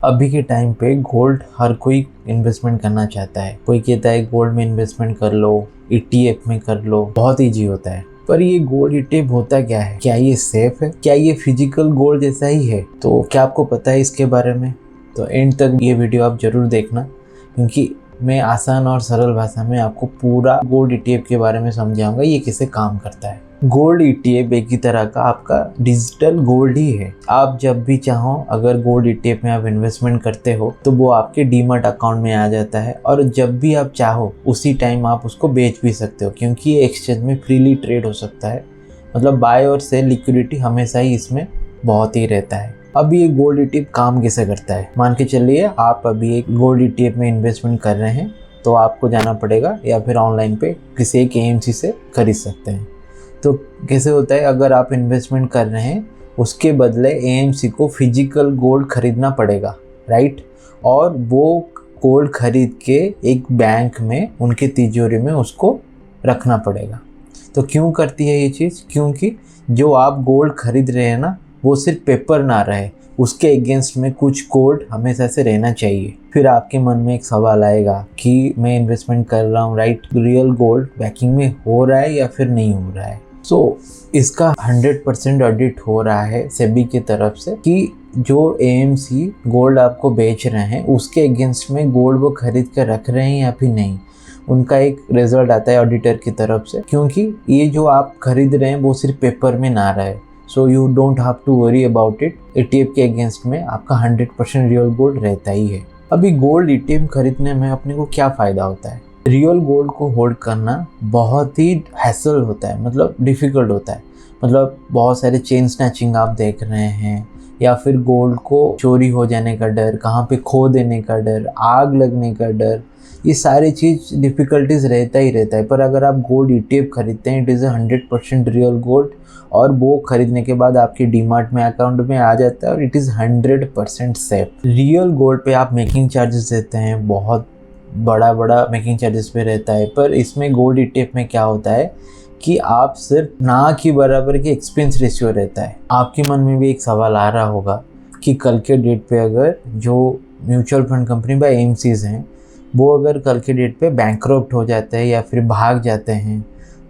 अभी के टाइम पे गोल्ड हर कोई इन्वेस्टमेंट करना चाहता है। कोई कहता है गोल्ड में इन्वेस्टमेंट कर लो, ईटीएफ में कर लो, बहुत ईजी होता है। पर ये गोल्ड ईटीएफ होता क्या है? क्या ये सेफ है? क्या ये फिजिकल गोल्ड जैसा ही है? तो क्या आपको पता है इसके बारे में? तो एंड तक ये वीडियो आप जरूर देखना, क्योंकि मैं आसान और सरल भाषा में आपको पूरा गोल्ड ईटीएफ के बारे में समझाऊंगा, ये कैसे काम करता है। गोल्ड ईटीएफ एक ही तरह का आपका डिजिटल गोल्ड ही है। आप जब भी चाहो, अगर गोल्ड ईटीएफ में आप इन्वेस्टमेंट करते हो तो वो आपके डीमैट अकाउंट में आ जाता है, और जब भी आप चाहो उसी टाइम आप उसको बेच भी सकते हो, क्योंकि ये एक्सचेंज में फ्रीली ट्रेड हो सकता है। मतलब बाय और सेल लिक्विडिटी हमेशा ही इसमें बहुत ही रहता है। अब ये गोल्ड ईटीएफ काम कैसे करता है? मान के चलिए आप अभी एक गोल्ड ईटीएफ में इन्वेस्टमेंट कर रहे हैं, तो आपको जाना पड़ेगा या फिर ऑनलाइन पे किसी एक एएमसी से खरीद सकते हैं। तो कैसे होता है, अगर आप इन्वेस्टमेंट कर रहे हैं उसके बदले एएमसी को फिजिकल गोल्ड खरीदना पड़ेगा, राइट? और वो गोल्ड खरीद के एक बैंक में उनके तिजोरी में उसको रखना पड़ेगा। तो क्यों करती है ये चीज़? क्योंकि जो आप गोल्ड खरीद रहे हैं ना, वो सिर्फ पेपर ना रहे, उसके अगेंस्ट में कुछ गोल्ड हमेशा से रहना चाहिए। फिर आपके मन में एक सवाल आएगा कि मैं इन्वेस्टमेंट कर रहा हूँ, राइट, रियल गोल्ड बैकिंग में हो रहा है या फिर नहीं हो रहा है? इसका 100% ऑडिट हो रहा है सेबी की तरफ से कि जो एएमसी गोल्ड आपको बेच रहे हैं उसके अगेंस्ट में गोल्ड वो खरीद कर रख रहे हैं या फिर नहीं। उनका एक रिजल्ट आता है ऑडिटर की तरफ से, क्योंकि ये जो आप खरीद रहे हैं वो सिर्फ पेपर में ना रहे। So you don't have to worry about it. ETF के अगेंस्ट में आपका 100% रियल गोल्ड रहता ही है। अभी गोल्ड ईटीएफ खरीदने में अपने को क्या फ़ायदा होता है? रियल गोल्ड को होल्ड करना बहुत ही हैसल होता है, मतलब डिफ़िकल्ट होता है। मतलब बहुत सारे चेन स्नैचिंग आप देख रहे हैं, या फिर गोल्ड को चोरी हो जाने का डर, कहाँ पे खो देने का डर, आग लगने का डर, ये सारी चीज़ डिफ़िकल्टीज रहता ही रहता है। पर अगर आप गोल्ड ईटीएफ खरीदते हैं, इट इज़ 100% रियल गोल्ड, और वो खरीदने के बाद आपके डीमार्ट में अकाउंट में आ जाता है, और it is 100% safe. Real gold पे आप मेकिंग चार्जेस देते हैं, बहुत बड़ा मेकिंग चार्जेस पे रहता है। पर इसमें गोल्ड ईटीएफ में क्या होता है कि आप सिर्फ ना की बराबर की एक्सपेंस रेशियो रहता है। आपके मन में भी एक सवाल आ रहा होगा कि कल के डेट पे अगर जो mutual fund company by AMCs हैं, वो अगर कल के डेट पे बैंकरप्ट हो जाते हैं या फिर भाग जाते हैं,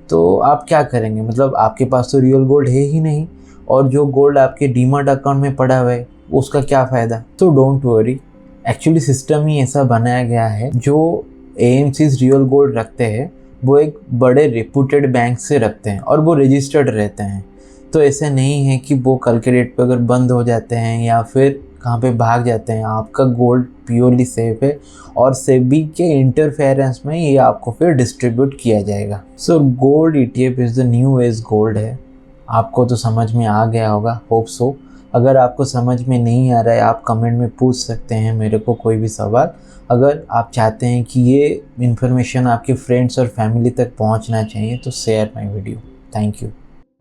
तो आप क्या करेंगे? मतलब आपके पास तो रियल गोल्ड है ही नहीं, और जो गोल्ड आपके डीमैट अकाउंट में पड़ा हुआ है उसका क्या फ़ायदा? तो डोंट वरी, एक्चुअली सिस्टम ही ऐसा बनाया गया है, जो एएमसीज रियल गोल्ड रखते हैं वो एक बड़े रेपुटेड बैंक से रखते हैं और वो रजिस्टर्ड रहते हैं। तो ऐसे नहीं है कि वो कल के डेट पे अगर बंद हो जाते हैं या फिर कहाँ पे भाग जाते हैं। आपका गोल्ड प्योरली सेफ है, और सेबी के इंटरफेरेंस में ये आपको फिर डिस्ट्रीब्यूट किया जाएगा। So gold ETF is the new age gold है। आपको तो समझ में आ गया होगा, होप सो। अगर आपको समझ में नहीं आ रहा है, आप कमेंट में पूछ सकते हैं मेरे को कोई भी सवाल। अगर आप चाहते हैं कि ये इन्फॉर्मेशन आपके फ्रेंड्स और फैमिली तक पहुंचना चाहिए, तो share my video. Thank you.